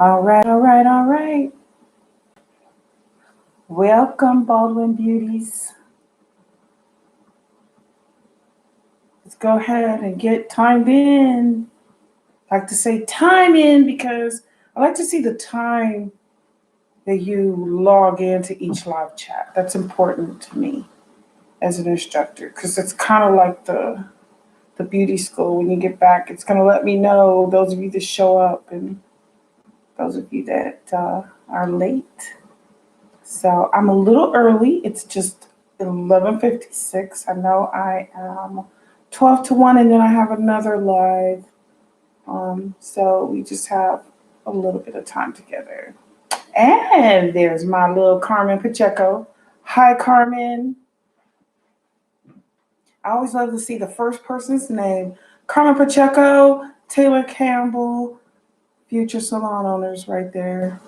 All right, all right, all right. Welcome, Baldwin Beauties. Let's go ahead and get timed in. I like to say time in because I like to see the time that you log into each live chat. That's important to me as an instructor because it's kind of like the beauty school. When you get back, it's going to let me know those of you that show up and those of you that are late. So I'm a little early. It's just 11:56. I know I am 12 to 1, and then I have another live. So we just have a little bit of time together. And there's my little Carmen Pacheco. Hi, Carmen. I always love to see the first person's name. Carmen Pacheco, Taylor Campbell, future salon owners right there.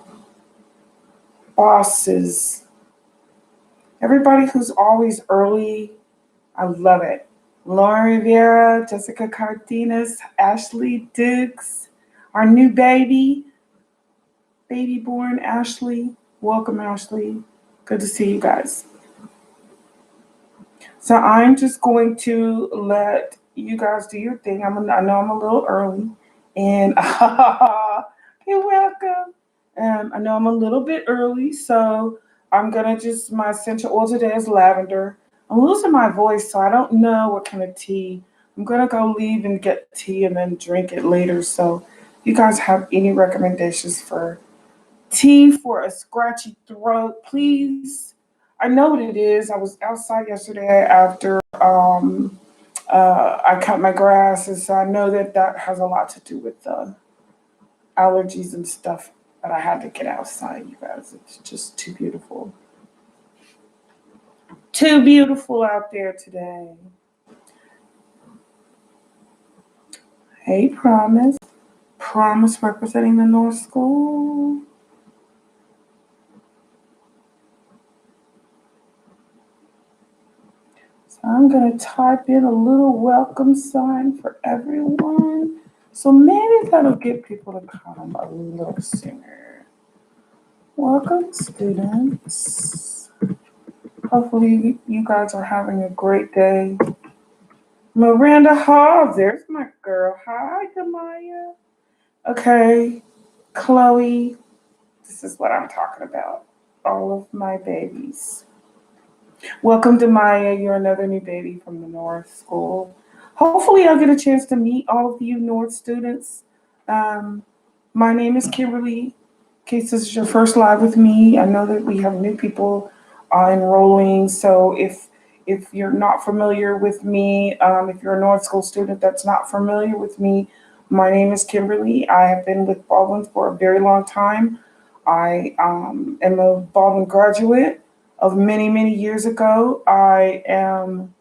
Bosses. Everybody who's always early, I love it. Lauren Rivera, Jessica Cardenas, Ashley Dukes, our new baby born Ashley. Welcome, Ashley. Good to see you guys. So I'm just going to let you guys do your thing. I know I'm a little early, and you're welcome. I know I'm a little bit early, so I'm gonna just my essential oil today is lavender. I'm losing my voice, so I don't know what kind of tea. I'm gonna go leave and get tea and then drink it later. So, if you guys have any recommendations for tea for a scratchy throat, please. I know what it is. I was outside yesterday after I cut my grass, and so I know that that has a lot to do with allergies and stuff. But I had to get outside, you guys. It's just too beautiful. Too beautiful out there today. Hey, Promise. Promise representing the North School. So I'm going to type in a little welcome sign for everyone. So maybe that'll get people to come a little sooner. Welcome, students. Hopefully, you guys are having a great day. Miranda Hall, there's my girl. Hi, Demaya. Okay, Chloe, this is what I'm talking about. All of my babies. Welcome to Maya. You're another new baby from the North School. Hopefully, I'll get a chance to meet all of you North students. Um, my name is Kimberly. In case this is your first live with me, I know that we have new people enrolling. So if you're not familiar with me, if you're a North School student that's not familiar with me, my name is Kimberly. I have been with Baldwin for a very long time. I am a Baldwin graduate of many, many years ago. I am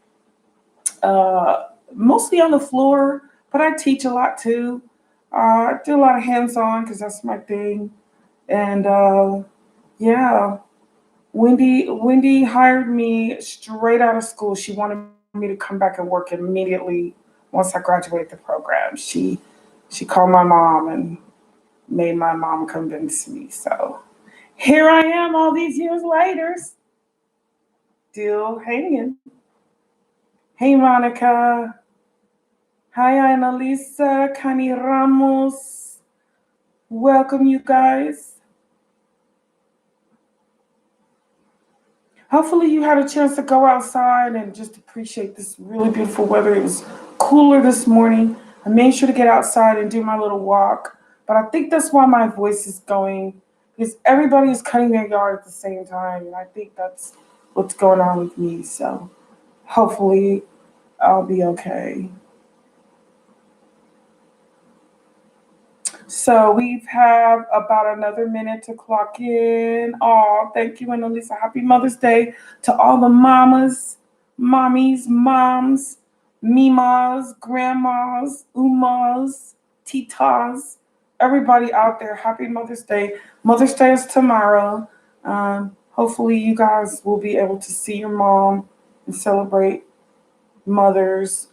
mostly on the floor, but I teach a lot too. I do a lot of hands on because that's my thing. And yeah, Wendy hired me straight out of school. She wanted me to come back and work immediately once I graduated the program. She called my mom and made my mom convince me. So here I am all these years later, still hanging. Hey, Monica. Hi, Annalisa, Connie Ramos. Welcome, you guys. Hopefully, you had a chance to go outside and just appreciate this really beautiful weather. It was cooler this morning. I made sure to get outside and do my little walk. But I think that's why my voice is going, because everybody is cutting their yard at the same time. And I think that's what's going on with me. So hopefully, I'll be okay. So we have about another minute to clock in. Oh, thank you, Annalisa. Happy Mother's Day to all the mamas, mommies, moms, mimas, grandmas, umas, titas, everybody out there. Happy Mother's Day. Mother's Day is tomorrow. Hopefully, you guys will be able to see your mom and celebrate mothers.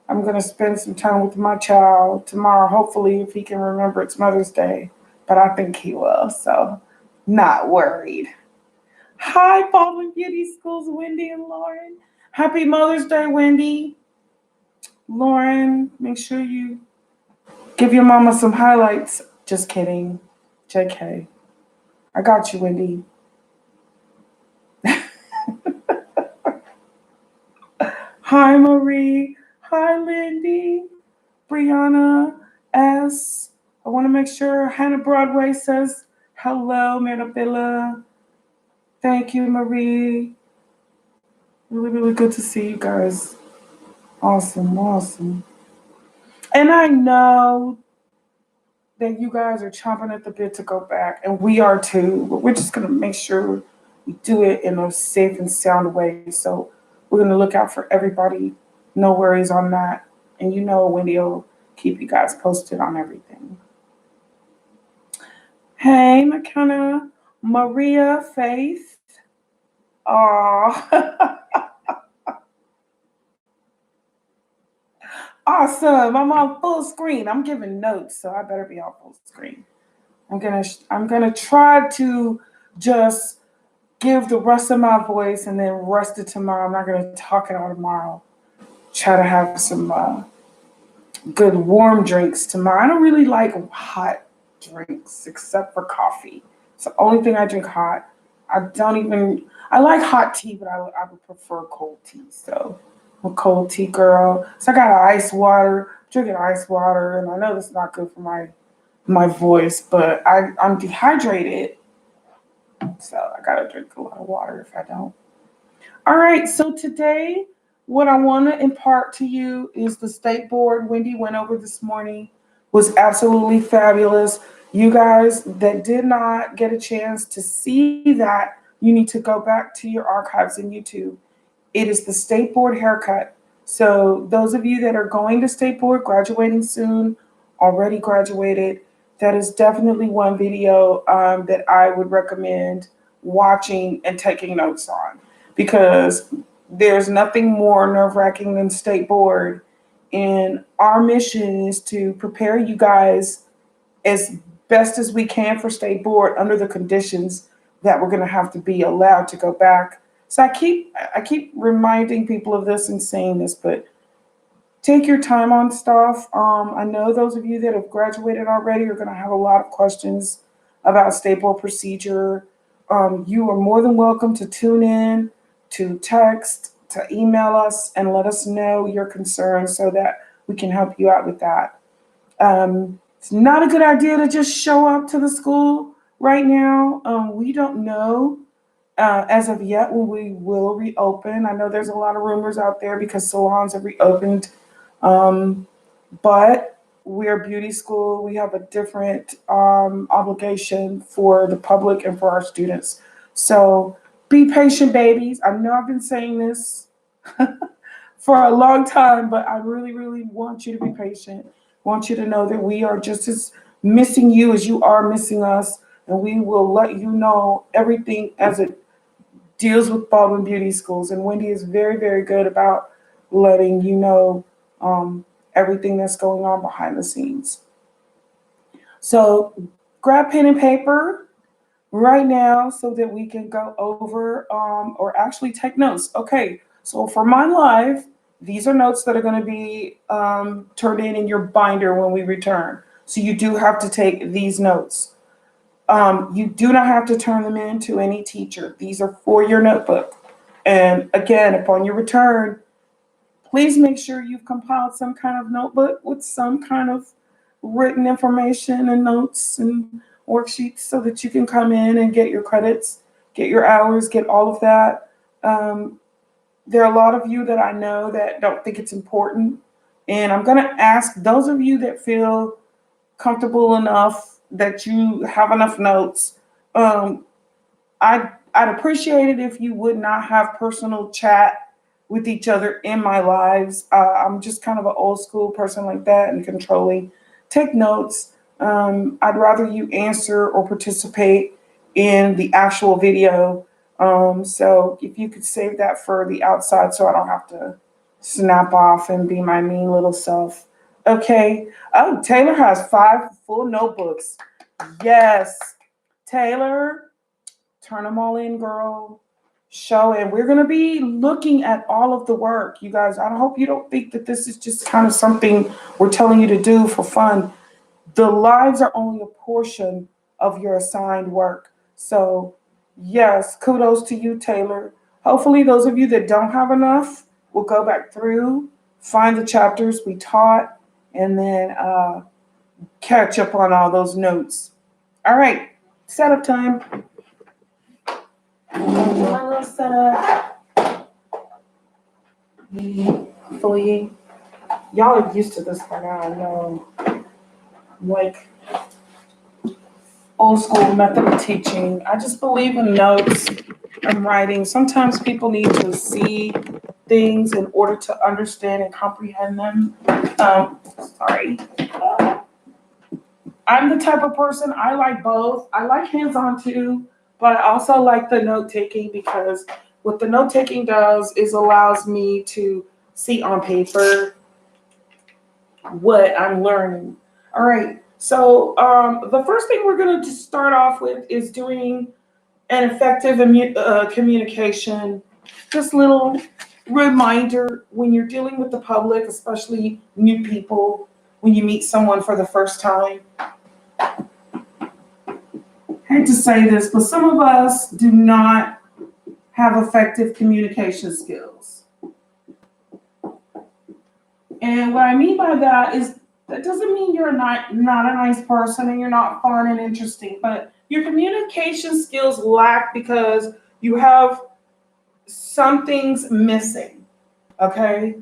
I'm going to spend some time with my child tomorrow, hopefully, if he can remember it's Mother's Day. but I think he will. So not worried. Hi, Baldwin Beauty Schools, Wendy and Lauren. Happy Mother's Day, Wendy. Lauren, make sure you give your mama some highlights. Just kidding. JK. I got you, Wendy. Hi, Marie. Hi, Lindy. Brianna S. I want to make sure Hannah Broadway says hello, Mirabella. Thank you, Marie. Really, really good to see you guys. Awesome, awesome. And I know that you guys are chomping at the bit to go back, and we are too, but we're just going to make sure we do it in a safe and sound way. So we're going to look out for everybody. No worries on that. And you know, Wendy will keep you guys posted on everything. Hey, McKenna, Maria, Faith. Aw. Awesome. I'm on full screen. I'm giving notes, so I better be on full screen. I'm gonna try to just give the rest of my voice and then rest it tomorrow. I'm not gonna talk it all tomorrow. Try to have some good warm drinks tomorrow. I don't really like hot drinks except for coffee. It's the only thing I drink hot. I like hot tea, but I would prefer cold tea. So I'm a cold tea girl. So I got ice water, drinking ice water, and I know that's not good for my voice, but I'm dehydrated. So I gotta drink a lot of water if I don't. All right, so today, what I want to impart to you is the state board Wendy went over this morning was absolutely fabulous. You guys that did not get a chance to see that, you need to go back to your archives in YouTube. It is the state board haircut. So those of you that are going to state board, graduating soon, already graduated, that is definitely one video that I would recommend watching and taking notes on, because there's nothing more nerve-wracking than state board. And our mission is to prepare you guys as best as we can for state board under the conditions that we're going to have to be allowed to go back. So I keep reminding people of this and saying this, but take your time on stuff. I know those of you that have graduated already are going to have a lot of questions about state board procedure. You are more than welcome to tune in, to text, to email us, and let us know your concerns so that we can help you out with that. It's not a good idea to just show up to the school right now. We don't know as of yet when we will reopen. I know there's a lot of rumors out there because salons have reopened, but we're a beauty school. We have a different obligation for the public and for our students. So be patient, babies. I know I've been saying this for a long time, but I really, really want you to be patient. Want you to know that we are just as missing you as you are missing us, and we will let you know everything as it deals with Baldwin Beauty Schools. And Wendy is very, very good about letting you know everything that's going on behind the scenes. So grab pen and paper right now so that we can go over or actually take notes. Okay, so for my live, these are notes that are going to be turned in your binder when we return. So you do have to take these notes. You do not have to turn them in to any teacher. These are for your notebook. And again, upon your return, please make sure you've compiled some kind of notebook with some kind of written information and notes and worksheets so that you can come in and get your credits, get your hours, get all of that. There are a lot of you that I know that don't think it's important. And I'm going to ask those of you that feel comfortable enough that you have enough notes. I'd appreciate it if you would not have personal chat with each other in my lives. I'm just kind of an old school person like that and controlling. Take notes. I'd rather you answer or participate in the actual video. So if you could save that for the outside so I don't have to snap off and be my mean little self. Okay. Oh, Taylor has 5 full notebooks. Yes. Taylor, turn them all in, girl. Show it. We're going to be looking at all of the work. You guys, I hope you don't think that this is just kind of something we're telling you to do for fun. The lives are only a portion of your assigned work. So, yes, kudos to you, Taylor. Hopefully, those of you that don't have enough will go back through, find the chapters we taught, and then catch up on all those notes. All right, setup time. One little setup for you. Y'all are used to this by now, I know. Like old school method of teaching. I just believe in notes and writing. Sometimes people need to see things in order to understand and comprehend them. Sorry. I'm the type of person, I like both. I like hands-on too, but I also like the note-taking because what the note-taking does is allows me to see on paper what I'm learning. All right, so the first thing we're going to start off with is doing an effective communication. Just little reminder when you're dealing with the public, especially new people, when you meet someone for the first time. I hate to say this, but some of us do not have effective communication skills. And what I mean by that is that doesn't mean you're not a nice person and you're not fun and interesting, but your communication skills lack because you have some things missing. Okay?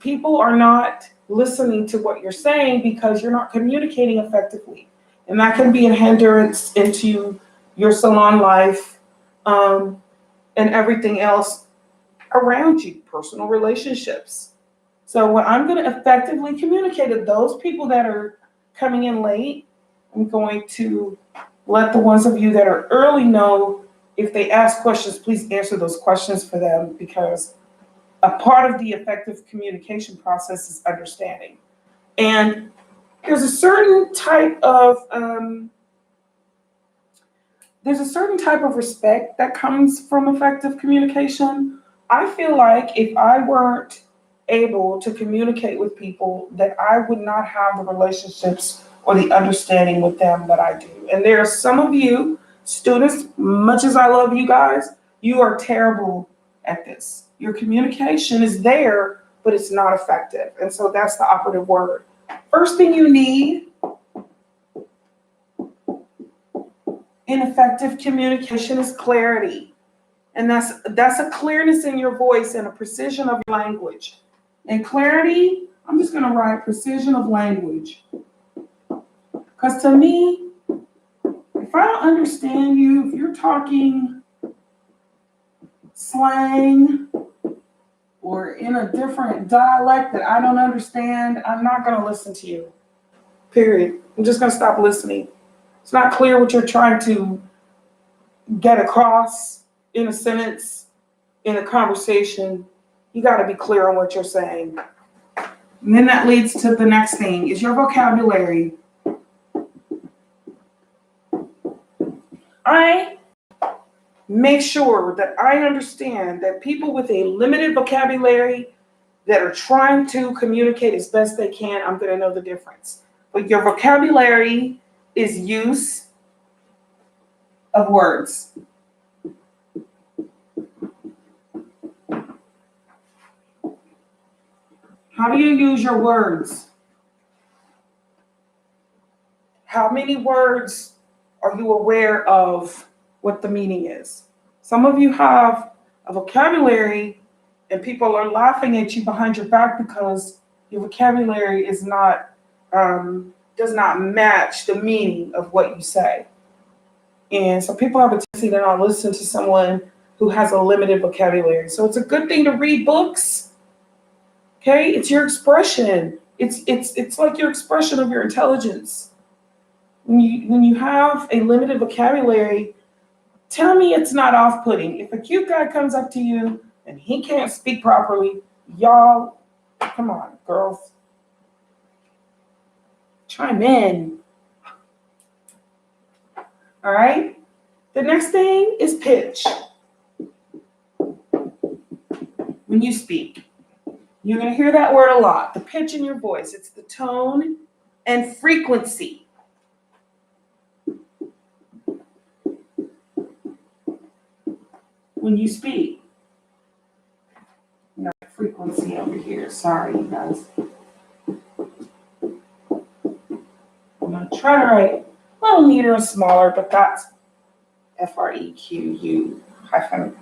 People are not listening to what you're saying because you're not communicating effectively. And that can be a hindrance into your salon life, and everything else around you, personal relationships. So what I'm going to effectively communicate to those people that are coming in late, I'm going to let the ones of you that are early know if they ask questions, please answer those questions for them because a part of the effective communication process is understanding. And there's a certain type of respect that comes from effective communication. I feel like if I weren't able to communicate with people, that I would not have the relationships or the understanding with them that I do. And there are some of you, students, much as I love you guys, you are terrible at this. Your communication is there, but it's not effective. And so that's the operative word. First thing you need in effective communication is clarity. And that's a clearness in your voice and a precision of your language. And clarity, I'm just going to write precision of language. Because to me, if I don't understand you, if you're talking slang or in a different dialect that I don't understand, I'm not going to listen to you. Period. I'm just going to stop listening. It's not clear what you're trying to get across in a sentence, in a conversation. You got to be clear on what you're saying. And then that leads to the next thing is your vocabulary. I make sure that I understand that people with a limited vocabulary that are trying to communicate as best they can, I'm going to know the difference. But your vocabulary is use of words. How do you use your words? How many words are you aware of what the meaning is? Some of you have a vocabulary and people are laughing at you behind your back because your vocabulary is not does not match the meaning of what you say. And so people have a tendency to not listen to someone who has a limited vocabulary. So it's a good thing to read books. Okay, it's your expression. It's like your expression of your intelligence. When you have a limited vocabulary, tell me it's not off-putting. If a cute guy comes up to you and he can't speak properly, y'all, come on, girls, chime in. All right? The next thing is pitch. When you speak, you're going to hear that word a lot. The pitch in your voice. It's the tone and frequency. When you speak. No frequency over here. Sorry, you guys. I'm going to try to write a little neater and smaller, but that's FREQU hyphen.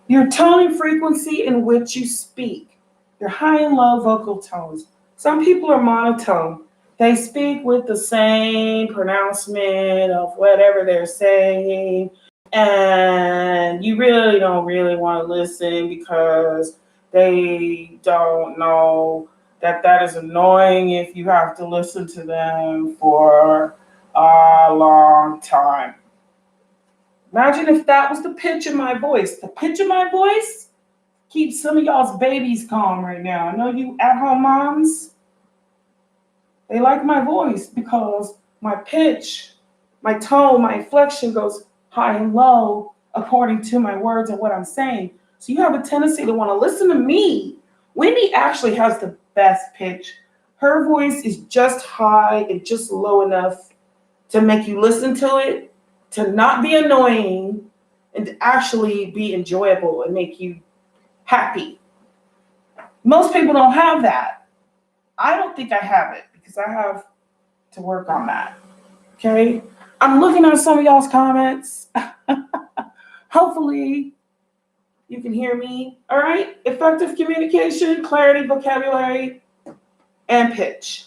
Your tone and frequency in which you speak. Your high and low vocal tones. Some people are monotone. They speak with the same pronouncement of whatever they're saying, and you really don't want to listen because they don't know that is annoying if you have to listen to them for a long time. Imagine if that was the pitch of my voice. The pitch of my voice keeps some of y'all's babies calm right now. I know you at-home moms, they like my voice because my pitch, my tone, my inflection goes high and low according to my words and what I'm saying. So you have a tendency to want to listen to me. Wendy actually has the best pitch. Her voice is just high and just low enough to make you listen to it, to not be annoying, and to actually be enjoyable and make you happy. Most people don't have that. I don't think I have it because I have to work on that. Okay? I'm looking at some of y'all's comments. Hopefully, you can hear me. All right? Effective communication, clarity, vocabulary, and pitch.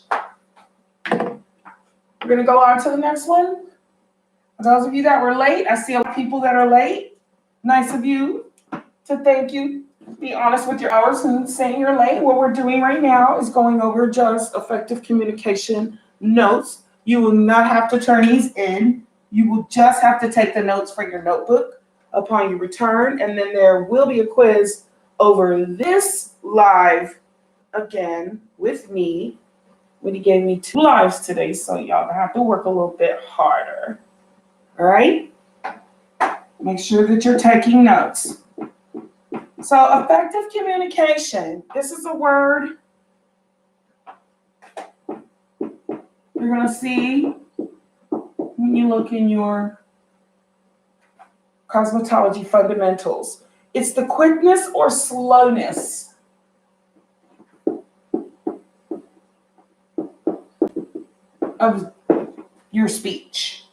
We're going to go on to the next one. For those of you that were late, I see a lot of people that are late. Nice of you to thank you. Be honest with your hours and saying you're late. What we're doing right now is going over just effective communication notes. You will not have to turn these in. You will just have to take the notes for your notebook upon your return. And then there will be a quiz over this live again with me. When he gave me 2 lives today, so y'all gonna have to work a little bit harder. All right? Make sure that you're taking notes. So effective communication, this is a word you're going to see when you look in your cosmetology fundamentals. It's the quickness or slowness of your speech.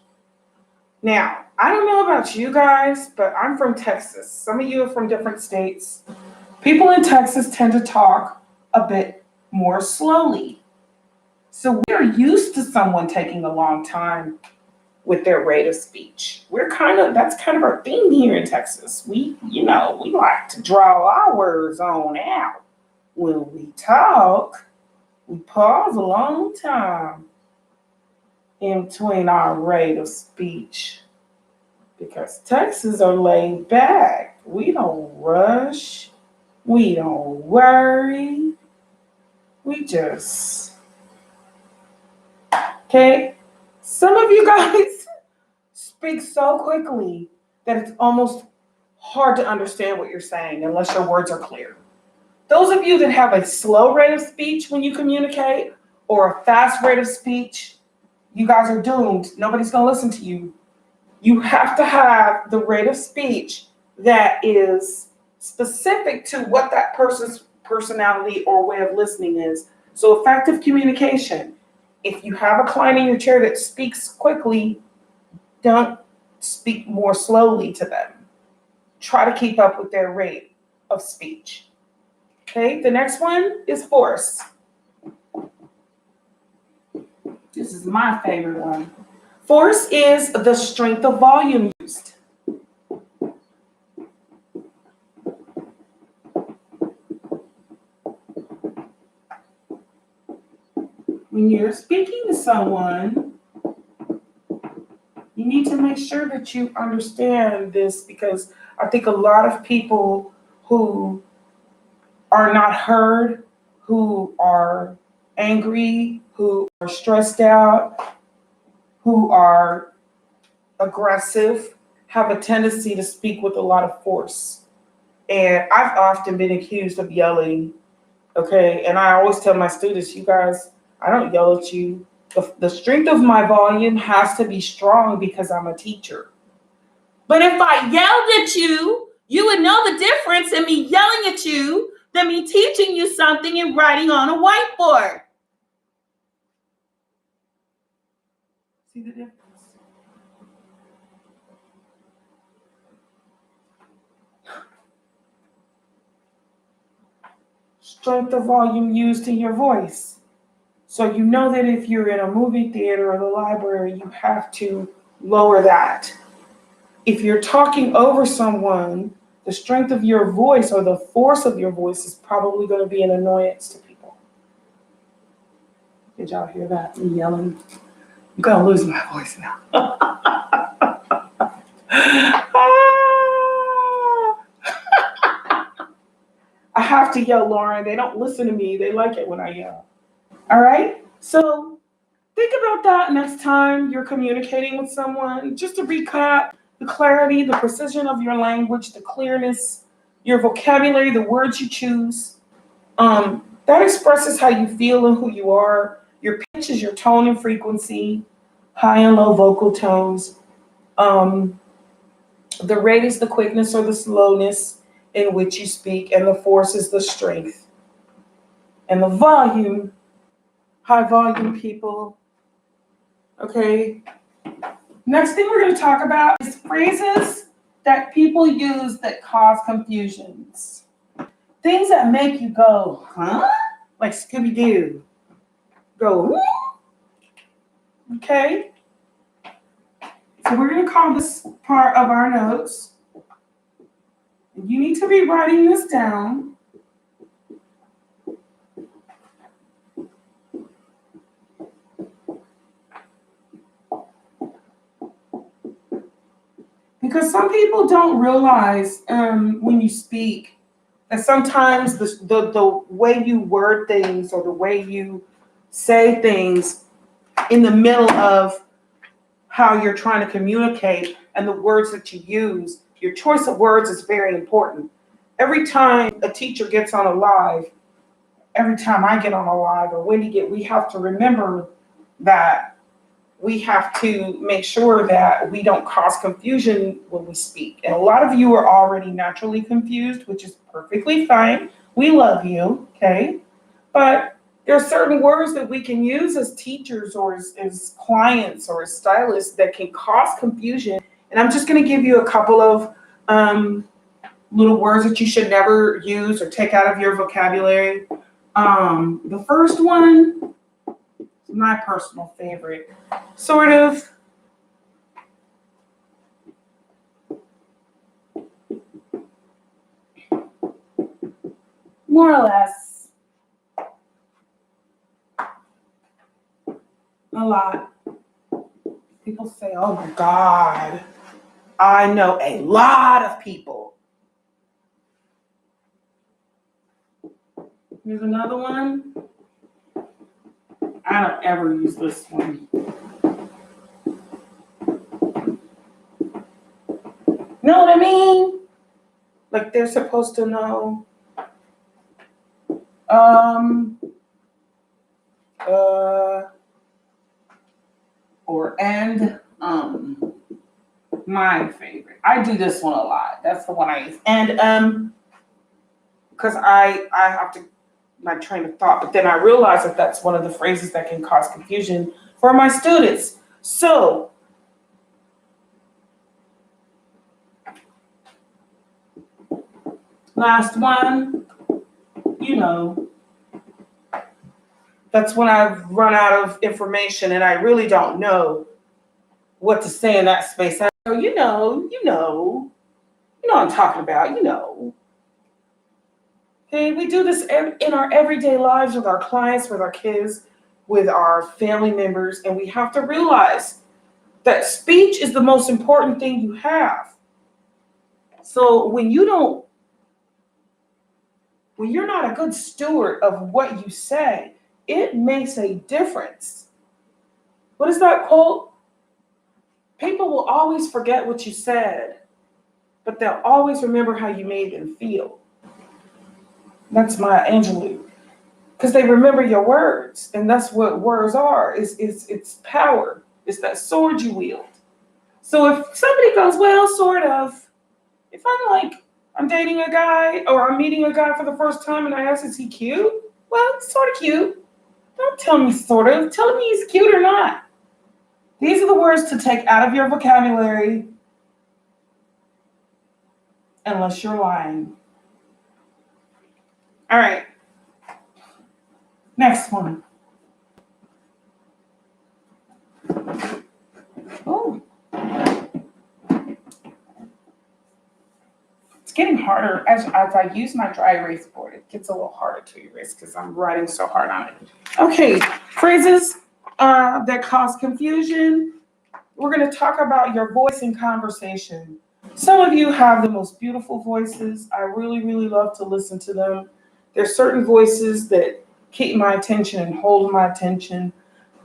Now, I don't know about you guys, but I'm from Texas. Some of you are from different states. People in Texas tend to talk a bit more slowly. So we're used to someone taking a long time with their rate of speech. That's kind of our thing here in Texas. We like to draw our words on out. When we talk, we pause a long time in between our rate of speech. Because Texans are laid back. We don't rush. We don't worry. We just... Okay? Some of you guys speak so quickly that it's almost hard to understand what you're saying unless your words are clear. Those of you that have a slow rate of speech when you communicate or a fast rate of speech, you guys are doomed. Nobody's going to listen to you. You have to have the rate of speech that is specific to what that person's personality or way of listening is. So effective communication. If you have a client in your chair that speaks quickly, don't speak more slowly to them. Try to keep up with their rate of speech. Okay, the next one is force. This is my favorite one. Force is the strength of volume used. When you're speaking to someone, you need to make sure that you understand this, because I think a lot of people who are not heard, who are angry, who are stressed out, who are aggressive, have a tendency to speak with a lot of force. And I've often been accused of yelling. Okay. And I always tell my students, you guys, I don't yell at you. The strength of my volume has to be strong because I'm a teacher. But if I yelled at you, you would know the difference in me yelling at you than me teaching you something and writing on a whiteboard. See the difference? Strength of volume used in your voice. So you know that if you're in a movie theater or the library, you have to lower that. If you're talking over someone, the strength of your voice or the force of your voice is probably going to be an annoyance to people. Did y'all hear that? Me yelling. I'm going to lose my voice now. I have to yell, Lauren. They don't listen to me. They like it when I yell. All right? So think about that next time you're communicating with someone. Just to recap, the clarity, the precision of your language, the clearness, your vocabulary, the words you choose. That expresses how you feel and who you are. Your pitch is your tone and frequency, high and low vocal tones. Um, the rate is the quickness or the slowness in which you speak, and the force is the strength. And the volume, high volume people. Okay. Next thing we're going to talk about is phrases that people use that cause confusions. Things that make you go, huh? Like Scooby Doo. Go, okay? So we're going to call this part of our notes. You need to be writing this down. Because some people don't realize when you speak that sometimes the way you word things or the way you say things in the middle of how you're trying to communicate and the words that you use, your choice of words is very important. Every time a teacher gets on a live, every time I get on a live or Wendy we have to remember that we have to make sure that we don't cause confusion when we speak. And a lot of you are already naturally confused, which is perfectly fine. We love you, okay? But there are certain words that we can use as teachers or as clients or as stylists that can cause confusion. And I'm just going to give you a couple of little words that you should never use or take out of your vocabulary. The first one is my personal favorite. Sort of. More or less. A lot. People say, oh my God, I know a lot of people. Here's another one. I don't ever use this one. Know what I mean? Like they're supposed to know. Or and my favorite. I do this one a lot. That's the one I use. And because I have to my train of thought, but then I realize that that's one of the phrases that can cause confusion for my students. So last one, that's when I've run out of information and I really don't know what to say in that space. I go, you know what I'm talking about, Okay, we do this in our everyday lives with our clients, with our kids, with our family members, and we have to realize that speech is the most important thing you have. So when you're not a good steward of what you say, it makes a difference. What is that quote? People will always forget what you said, but they'll always remember how you made them feel. That's Maya Angelou. Because they remember your words, and that's what words are. It's power. It's that sword you wield. So if somebody goes, well, sort of, if I'm dating a guy or I'm meeting a guy for the first time and I ask, is he cute? Well, it's sort of cute. Don't tell me sort of. Tell me he's cute or not. These are the words to take out of your vocabulary unless you're lying. All right. Next one. Oh. It's getting harder as I use my dry erase board. It gets a little harder to erase because I'm writing so hard on it. Okay, phrases that cause confusion. We're going to talk about your voice in conversation. Some of you have the most beautiful voices. I really, really love to listen to them. There's certain voices that keep my attention and hold my attention.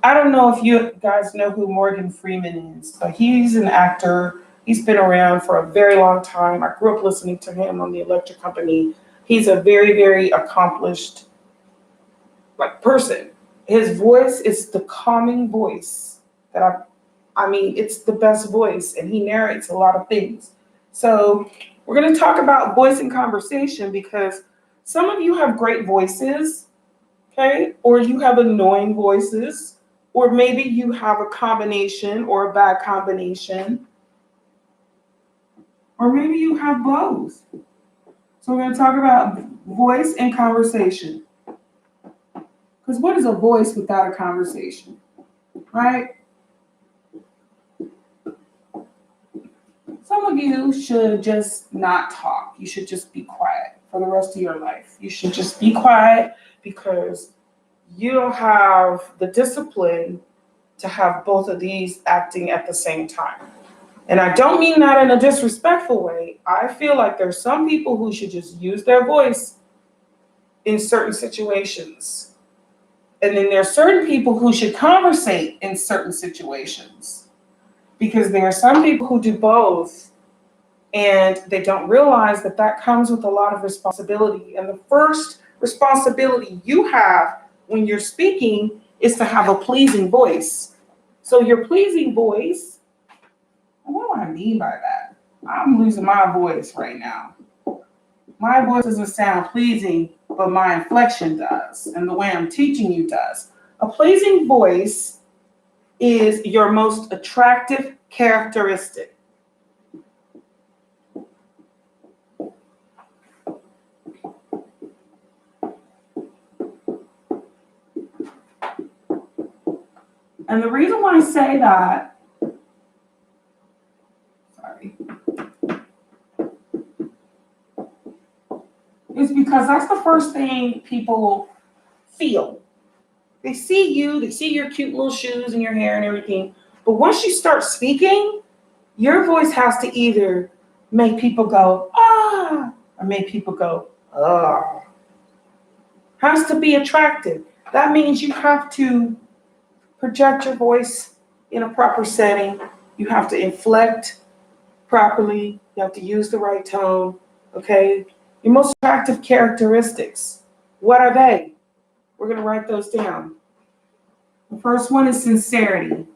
I don't know if you guys know who Morgan Freeman is, but he's an actor. He's been around for a very long time. I grew up listening to him on the Electric Company. He's a very, very accomplished person. His voice is the calming voice that it's the best voice, and he narrates a lot of things. So we're going to talk about voice in conversation because some of you have great voices, okay? Or you have annoying voices, or maybe you have a combination or a bad combination, or maybe you have both. So we're going to talk about voice and conversation. Because what is a voice without a conversation, right? Some of you should just not talk. You should just be quiet for the rest of your life. You should just be quiet because you don't have the discipline to have both of these acting at the same time. And I don't mean that in a disrespectful way. I feel like there's some people who should just use their voice in certain situations. And then there's certain people who should conversate in certain situations. Because there are some people who do both and they don't realize that that comes with a lot of responsibility. And the first responsibility you have when you're speaking is to have a pleasing voice. So your pleasing voice, what do I mean by that? I'm losing my voice right now. My voice doesn't sound pleasing, but my inflection does, and the way I'm teaching you does. A pleasing voice is your most attractive characteristic. And the reason why I say that, is because that's the first thing people feel. They see you, they see your cute little shoes and your hair and everything. But once you start speaking, your voice has to either make people go, ah, or make people go, ah. Has to be attractive. That means you have to project your voice in a proper setting. You have to inflect properly. You have to use the right tone, okay? Your most attractive characteristics, what are they? We're going to write those down. The first one is sincerity.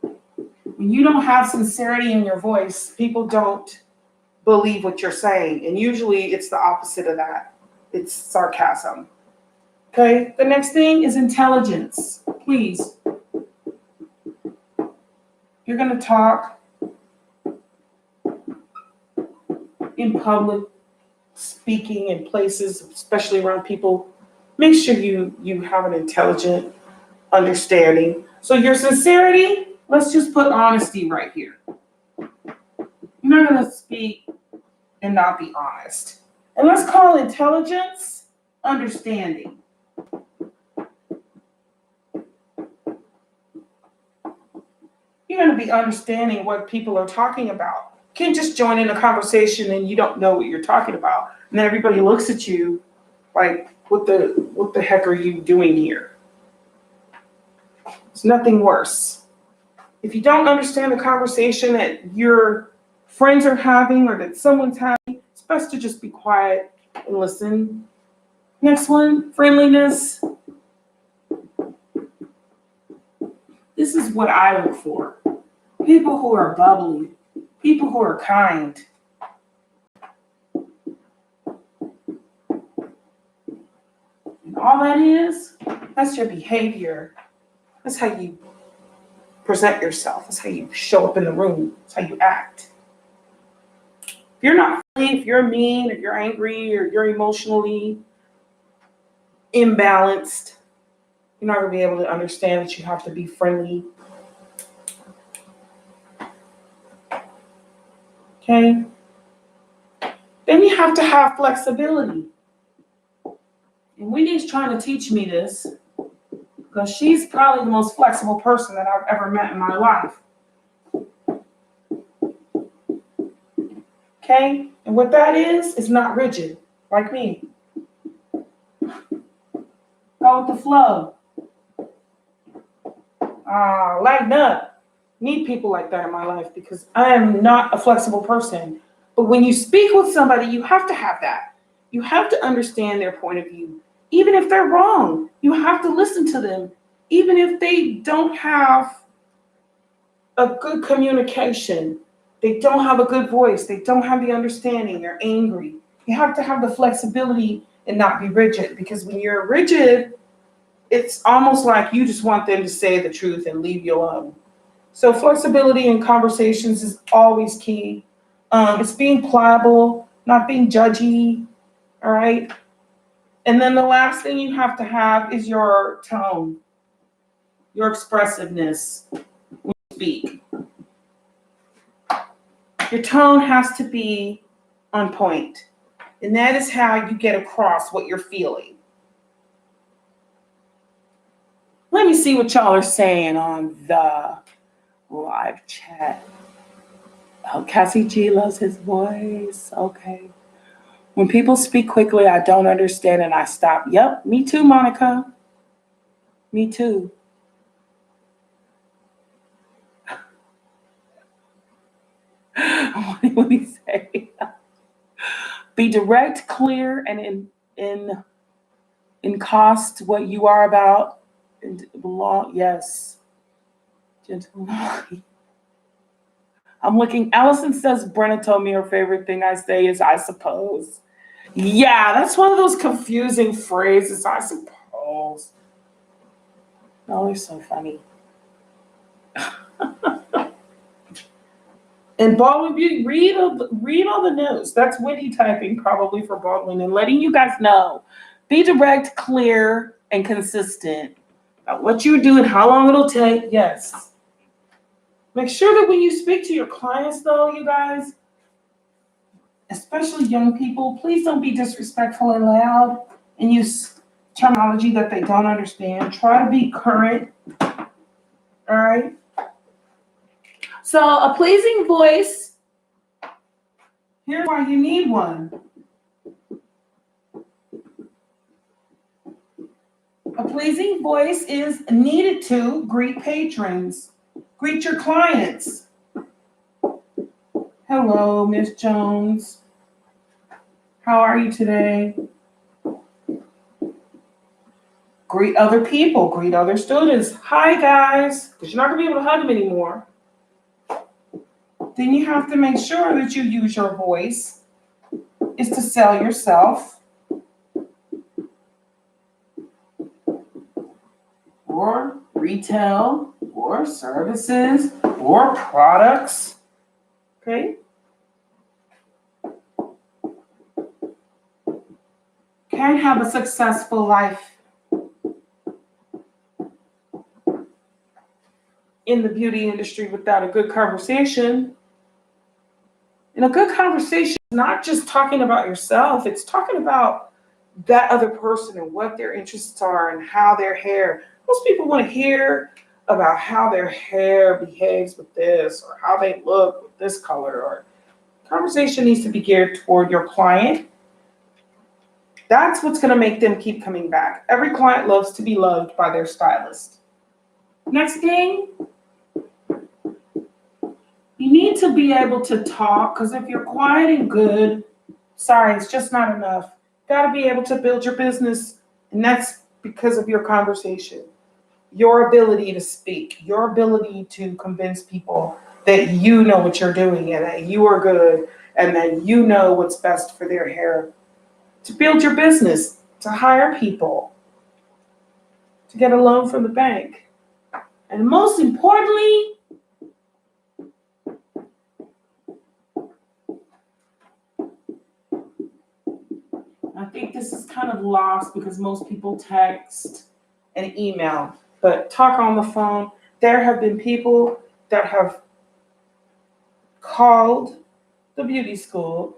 When you don't have sincerity in your voice, people don't believe what you're saying. And usually it's the opposite of that. It's sarcasm. Okay, the next thing is intelligence. Please. You're going to talk in public, speaking in places, especially around people. Make sure you have an intelligent understanding. So your sincerity, let's just put honesty right here. You're not going to speak and not be honest. And let's call intelligence understanding. You're going to be understanding what people are talking about. You can't just join in a conversation and you don't know what you're talking about. And then everybody looks at you like, what the heck are you doing here? It's nothing worse. If you don't understand the conversation that your friends are having or that someone's having, it's best to just be quiet and listen. Next one, friendliness. This is what I look for. People who are bubbly, people who are kind. And all that is, that's your behavior. That's how you present yourself. That's how you show up in the room. That's how you act. If you're not friendly, if you're mean, if you're angry, or you're emotionally imbalanced, you're not going to be able to understand that you have to be friendly. Okay? Then you have to have flexibility. And Wendy's trying to teach me this because she's probably the most flexible person that I've ever met in my life. Okay? And what that is not rigid, like me. Go with the flow. Lighten up. Need people like that in my life because I am not a flexible person. But when you speak with somebody, you have to have that. You have to understand their point of view. Even if they're wrong, you have to listen to them. Even if they don't have a good communication, they don't have a good voice, they don't have the understanding, they're angry. You have to have the flexibility and not be rigid because when you're rigid, it's almost like you just want them to say the truth and leave you alone. So flexibility in conversations is always key. It's being pliable, not being judgy, all right? And then the last thing you have to have is your tone, your expressiveness when you speak. Your tone has to be on point. And that is how you get across what you're feeling. Let me see what y'all are saying on the live chat. Oh, Cassie G loves his voice. Okay. When people speak quickly, I don't understand and I stop. Yep, me too, Monica. Me too. What do we say? Be direct, clear, and in cost what you are about. And belong. Yes. Gentle. I'm looking. Allison says Brenna told me her favorite thing I say is I suppose. Yeah, that's one of those confusing phrases. I suppose. Oh, they're so funny. And Baldwin Beauty, read all the notes. That's Wendy typing probably for Baldwin and letting you guys know. Be direct, clear, and consistent about what you do and how long it'll take. Yes. Make sure that when you speak to your clients, though, you guys, especially young people, please don't be disrespectful and loud and use terminology that they don't understand. Try to be current. All right. So a pleasing voice. Here's why you need one. A pleasing voice is needed to greet patrons. Greet your clients. Hello, Miss Jones. How are you today? Greet other people. Greet other students. Hi, guys. Because you're not going to be able to hug them anymore. Then you have to make sure that you use your voice is to sell yourself or retail or services or products. Okay? Can't have a successful life in the beauty industry without a good conversation. And a good conversation is not just talking about yourself, it's talking about that other person and what their interests are and how their hair. Most people want to hear about how their hair behaves with this or how they look with this color. Or conversation needs to be geared toward your client. That's what's going to make them keep coming back. Every client loves to be loved by their stylist. Next thing, to be able to talk, because if you're quiet and good, sorry, it's just not enough. Got to be able to build your business, and that's because of your conversation, your ability to speak, your ability to convince people that you know what you're doing and that you are good and that you know what's best for their hair, to build your business, to hire people, to get a loan from the bank. And most importantly, I think this is kind of lost because most people text and email, but talk on the phone. There have been people that have called the beauty school.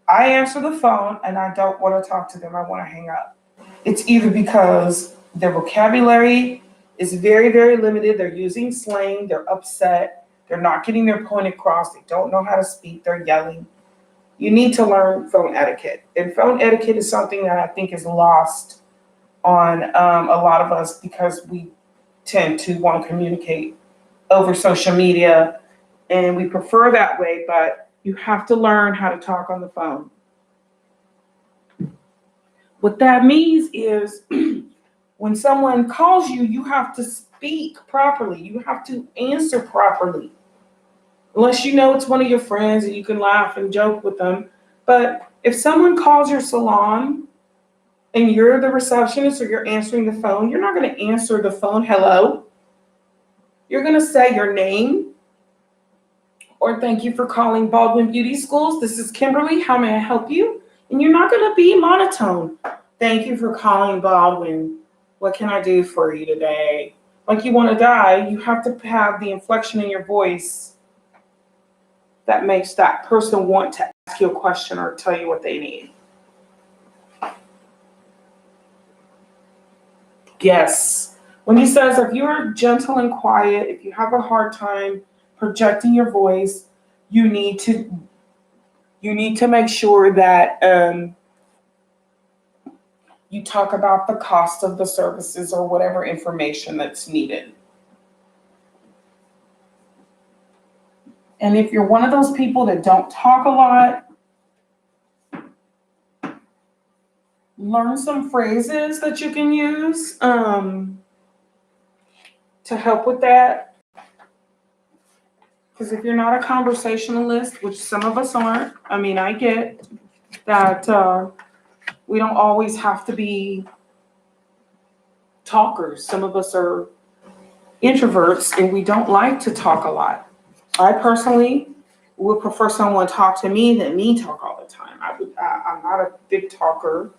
I answer the phone and I don't want to talk to them. I want to hang up. It's either because their vocabulary is very, very limited. They're using slang. They're upset. They're not getting their point across. They don't know how to speak. They're yelling. You need to learn phone etiquette. And phone etiquette is something that I think is lost on a lot of us because we tend to want to communicate over social media, and we prefer that way, but you have to learn how to talk on the phone. What that means is when someone calls you, you have to speak properly. You have to answer properly. Unless you know it's one of your friends and you can laugh and joke with them. But if someone calls your salon and you're the receptionist or you're answering the phone, you're not going to answer the phone, hello. You're going to say your name or thank you for calling Baldwin Beauty Schools. This is Kimberly. How may I help you? And you're not going to be monotone. Thank you for calling Baldwin. What can I do for you today? Like you want to die, you have to have the inflection in your voice that makes that person want to ask you a question or tell you what they need. Yes. When he says if you're gentle and quiet, if you have a hard time projecting your voice, you need to make sure that you talk about the cost of the services or whatever information that's needed. And if you're one of those people that don't talk a lot, learn some phrases that you can use to help with that. Because if you're not a conversationalist, which some of us aren't, I mean, I get that we don't always have to be talkers. Some of us are introverts and we don't like to talk a lot. I personally would prefer someone talk to me than me talk all the time. I'm not a big talker.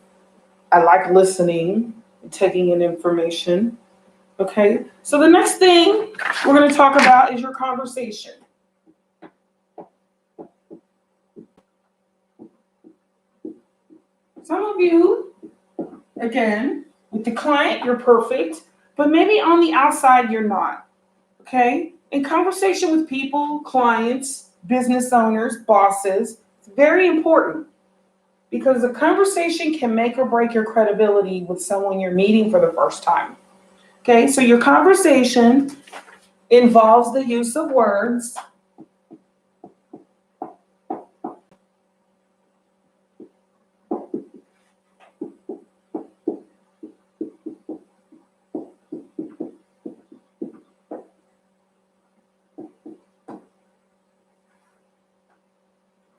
I like listening and taking in information. Okay, so the next thing we're going to talk about is your conversation. Some of you, again, with the client, you're perfect, but maybe on the outside, you're not. Okay? In conversation with people, clients, business owners, bosses, it's very important because the conversation can make or break your credibility with someone you're meeting for the first time. Okay, so your conversation involves the use of words.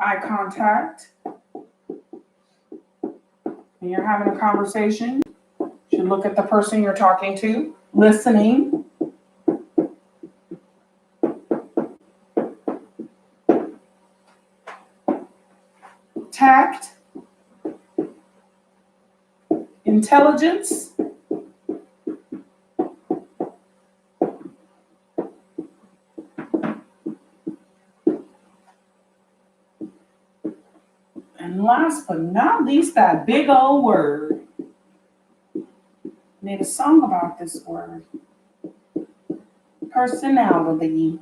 Eye contact. When you're having a conversation, you should look at the person you're talking to, listening. Tact. Intelligence. And last but not least, that big old word. Made a song about this word. Personality.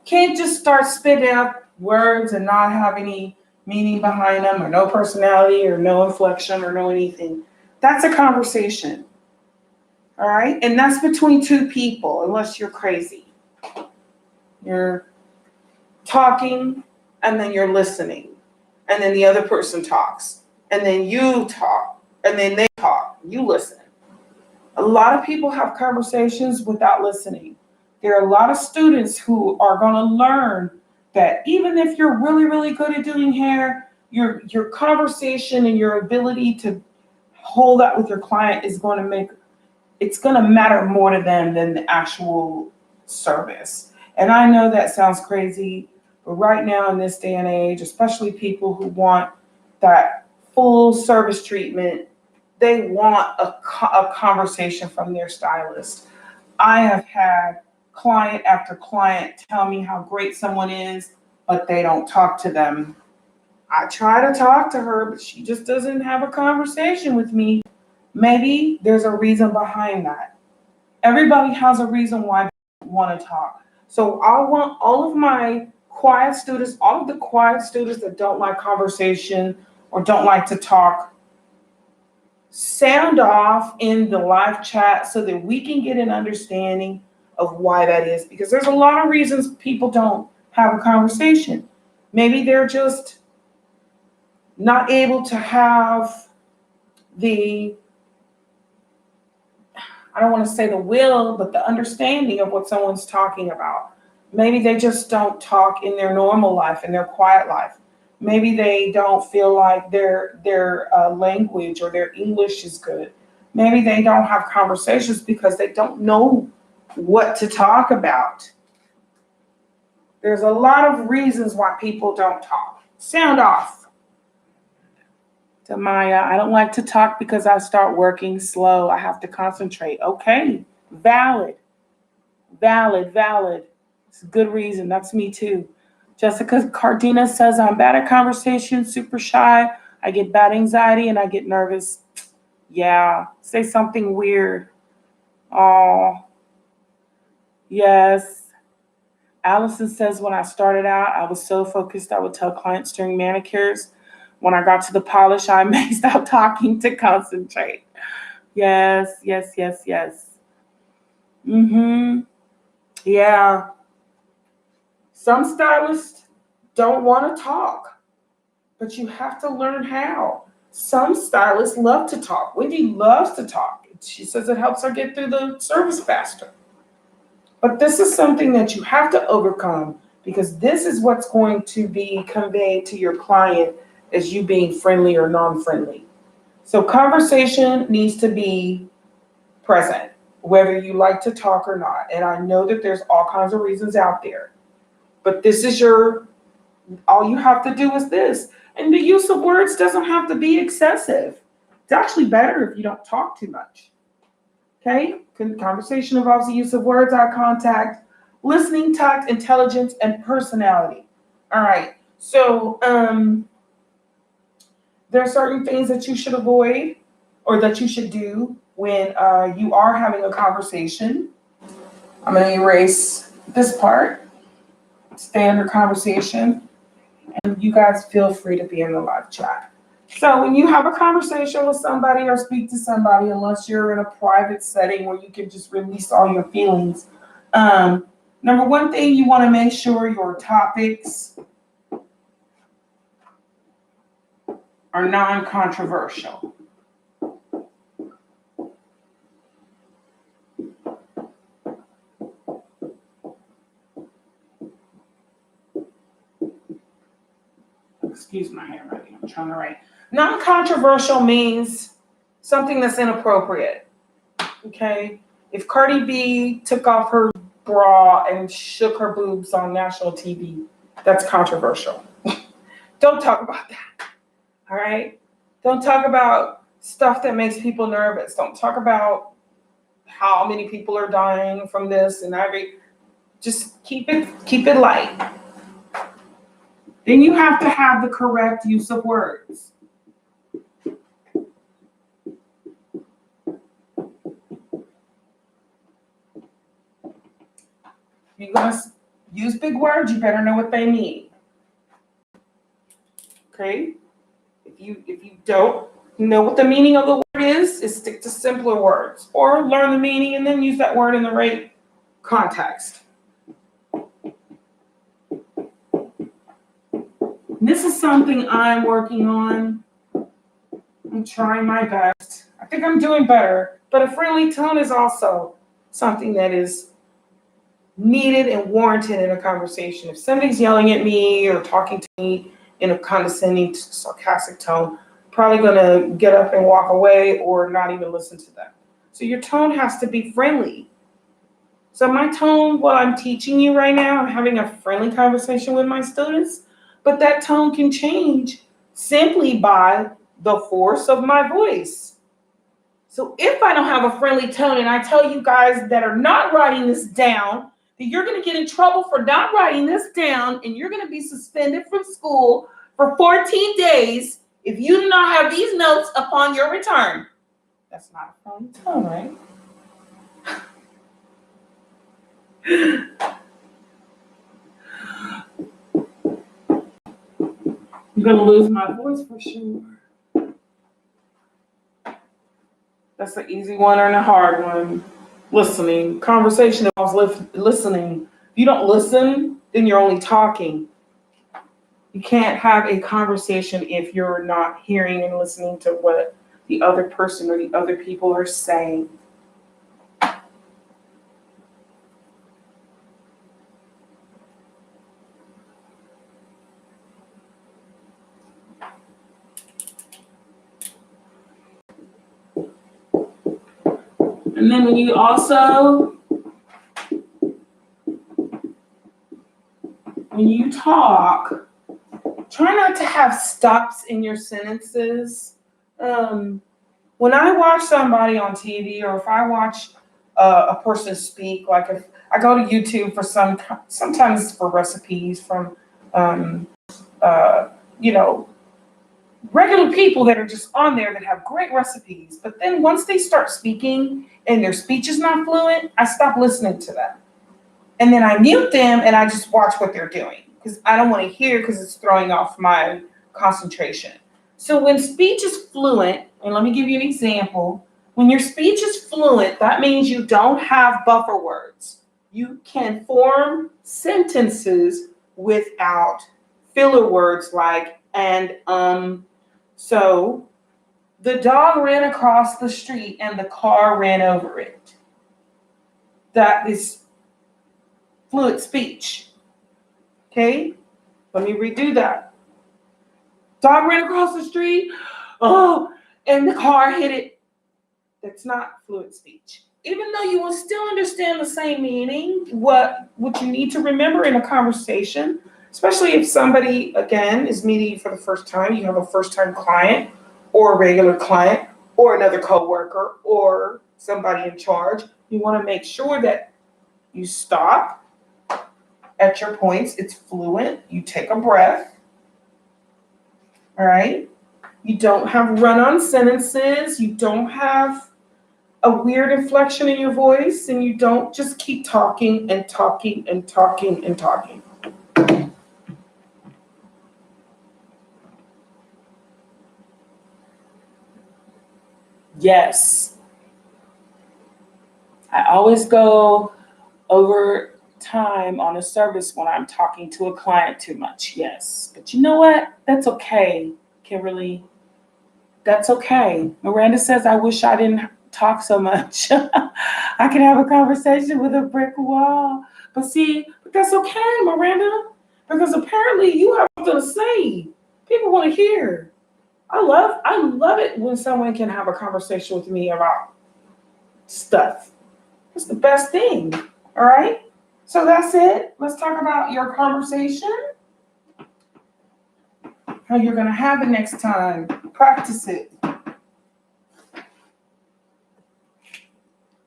Can't just start spitting out words and not have any meaning behind them or no personality or no inflection or no anything. That's a conversation. All right? And that's between two people, unless you're crazy. You're talking, and then you're listening, and then the other person talks, and then you talk, and then they talk, you listen. A lot of people have conversations without listening. There are a lot of students who are going to learn that even if you're really, really good at doing hair, your conversation and your ability to hold that with your client is going to it's going to matter more to them than the actual service. And I know that sounds crazy, but right now in this day and age, especially people who want that full service treatment, they want a conversation from their stylist. I have had client after client tell me how great someone is, but they don't talk to them. I try to talk to her, but she just doesn't have a conversation with me. Maybe there's a reason behind that. Everybody has a reason why they want to talk. So I want all of my quiet students, all of the quiet students that don't like conversation or don't like to talk, sound off in the live chat so that we can get an understanding of why that is. Because there's a lot of reasons people don't have a conversation. Maybe they're just not able to have the, I don't want to say the will, but the understanding of what someone's talking about. Maybe they just don't talk in their normal life, in their quiet life. Maybe they don't feel like their language or their English is good. Maybe they don't have conversations because they don't know what to talk about. There's a lot of reasons why people don't talk. Sound off. Tamaya, I don't like to talk because I start working slow. I have to concentrate. Okay, valid. It's a good reason. That's me too. Jessica Cardina says, I'm bad at conversation, super shy. I get bad anxiety and I get nervous. Yeah, say something weird. Oh, yes. Allison says, when I started out, I was so focused I would tell clients during manicures. When I got to the polish, I may stop talking to concentrate. Yes. Yeah. Some stylists don't want to talk, but you have to learn how. Some stylists love to talk. Wendy loves to talk. She says it helps her get through the service faster. But this is something that you have to overcome because this is what's going to be conveyed to your client as you being friendly or non-friendly. So conversation needs to be present, whether you like to talk or not. And I know that there's all kinds of reasons out there, but this is all you have to do is this. And the use of words doesn't have to be excessive. It's actually better if you don't talk too much. Okay? Conversation involves the use of words, eye contact, listening, tact, intelligence, and personality. All right. So there are certain things that you should avoid or that you should do when you are having a conversation. I'm going to erase this part, stay under conversation, and you guys feel free to be in the live chat. So when you have a conversation with somebody or speak to somebody, unless you're in a private setting where you can just release all your feelings, number one thing, you want to make sure your topics are non-controversial. Excuse my handwriting, I'm trying to write. Non-controversial means something that's inappropriate, okay? If Cardi B took off her bra and shook her boobs on national TV, that's controversial. Don't talk about that, all right? Don't talk about stuff that makes people nervous. Don't talk about how many people are dying from this and every. Just keep it light. Then you have to have the correct use of words. You're going to use big words, you better know what they mean. Okay? If you don't know what the meaning of the word is stick to simpler words. Or learn the meaning and then use that word in the right context. And this is something I'm working on. I'm trying my best. I think I'm doing better. But a friendly tone is also something that is needed and warranted in a conversation. If somebody's yelling at me or talking to me in a condescending, sarcastic tone, probably going to get up and walk away or not even listen to them. So your tone has to be friendly. So my tone, while I'm teaching you right now, I'm having a friendly conversation with my students, but that tone can change simply by the force of my voice. So if I don't have a friendly tone and I tell you guys that are not writing this down, that you're going to get in trouble for not writing this down and you're going to be suspended from school for 14 days if you do not have these notes upon your return. That's not a friendly tone, right? I'm going to lose my voice for sure. That's the easy one or the hard one. Listening. Conversation involves listening. If you don't listen, then you're only talking. You can't have a conversation if you're not hearing and listening to what the other person or the other people are saying. And then when you talk, try not to have stops in your sentences. When I watch somebody on TV or if I watch a person speak, like if I go to YouTube for sometimes for recipes from, you know, regular people that are just on there that have great recipes. But then once they start speaking and their speech is not fluent, I stop listening to them. And then I mute them and I just watch what they're doing because I don't want to hear because it's throwing off my concentration. So when speech is fluent, and let me give you an example. When your speech is fluent, that means you don't have buffer words. You can form sentences without filler words like and. So the dog ran across the street and the car ran over it. That is fluent speech. Okay? Let me redo that. Dog ran across the street, and the car hit it. That's not fluent speech. Even though you will still understand the same meaning, what you need to remember in a conversation, especially if somebody, again, is meeting you for the first time, you have a first-time client or a regular client or another coworker or somebody in charge, you want to make sure that you stop at your points. It's fluent. You take a breath. All right? You don't have run-on sentences. You don't have a weird inflection in your voice, and you don't just keep talking and talking and talking and talking. Yes. I always go over time on a service when I'm talking to a client too much. Yes. But you know what? That's okay, Kimberly. That's okay. Miranda says, I wish I didn't talk so much. I can have a conversation with a brick wall. But that's okay, Miranda, because apparently you have something to say. People want to hear. I love it when someone can have a conversation with me about stuff. It's the best thing. All right? So that's it. Let's talk about your conversation. How you're going to have it next time. Practice it.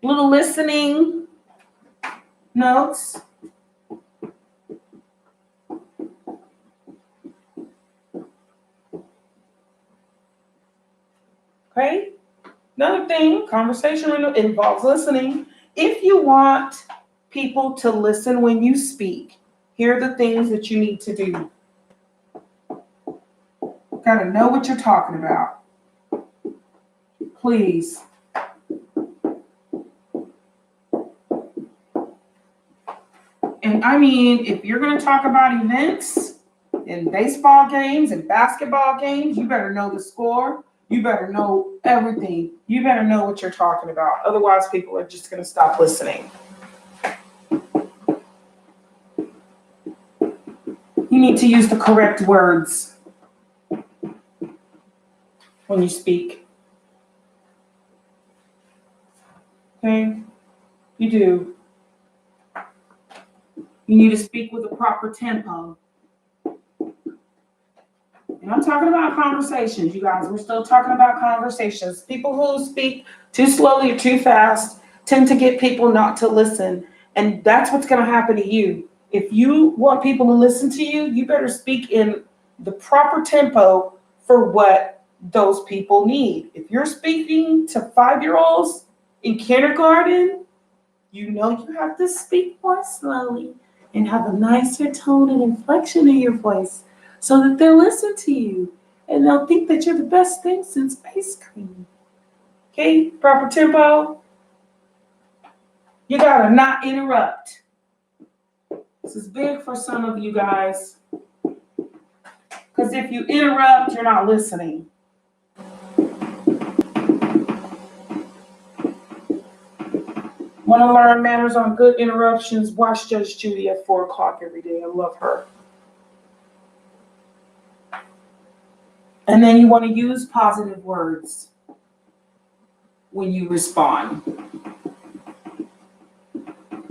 Little listening notes. Okay? Another thing, conversation involves listening. If you want people to listen when you speak, here are the things that you need to do. Got to know what you're talking about. Please. And I mean, if you're going to talk about events, In baseball games and basketball games, you better know the score. You better know everything. You better know what you're talking about. Otherwise, people are just going to stop listening. You need to use the correct words when you speak. Okay? You do. You need to speak with a proper tempo. And I'm talking about conversations, you guys. We're still talking about conversations. People who speak too slowly or too fast tend to get people not to listen. And that's what's going to happen to you. If you want people to listen to you, you better speak in the proper tempo for what those people need. If you're speaking to 5-year-olds in kindergarten, you know you have to speak more slowly and have a nicer tone and inflection in your voice so that they'll listen to you and they'll think that you're the best thing since ice cream. Okay, proper tempo. You gotta not interrupt. This is big for some of you guys. Because if you interrupt, you're not listening. Want to learn manners on good interruptions? Watch Judge Judy at 4 o'clock every day. I love her. And then you want to use positive words when you respond.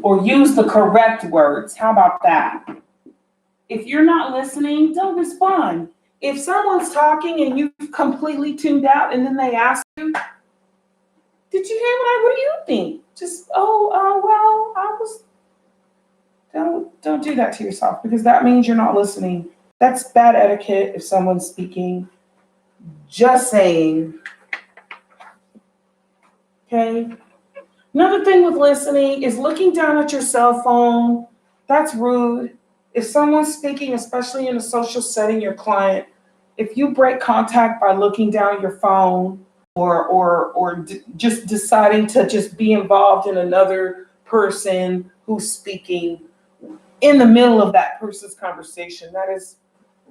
Or use the correct words. How about that? If you're not listening, don't respond. If someone's talking and you've completely tuned out and then they ask you, did you hear what do you think? Just, well, I was, don't do that to yourself because that means you're not listening. That's bad etiquette if someone's speaking. Just saying. Okay? Another thing with listening is looking down at your cell phone. That's rude. If someone's speaking, especially in a social setting, your client, if you break contact by looking down at your phone or just deciding to just be involved in another person who's speaking in the middle of that person's conversation, that is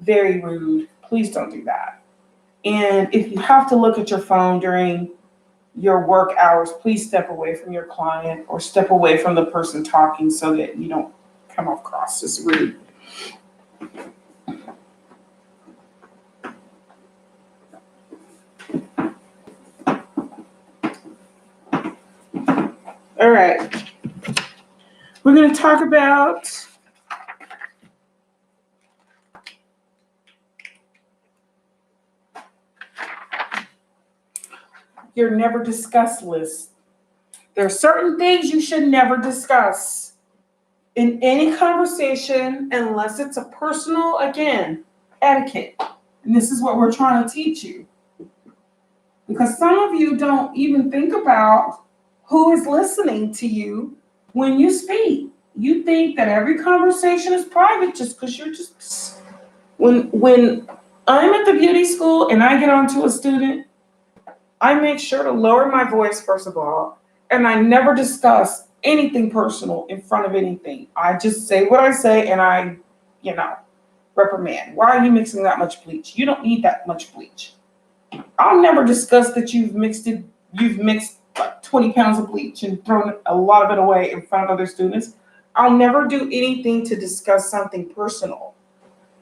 very rude. Please don't do that. And if you have to look at your phone during your work hours, please step away from your client or step away from the person talking so that you don't come across as rude. All right. We're going to talk about your never discuss list. There are certain things you should never discuss in any conversation unless it's a personal, again, etiquette. And this is what we're trying to teach you. Because some of you don't even think about who is listening to you when you speak. You think that every conversation is private just because you're just... When I'm at the beauty school and I get onto a student, I make sure to lower my voice, first of all, and I never discuss anything personal in front of anything. I just say what I say and I, reprimand. Why are you mixing that much bleach? You don't need that much bleach. I'll never discuss that you've mixed like 20 pounds of bleach and thrown a lot of it away in front of other students. I'll never do anything to discuss something personal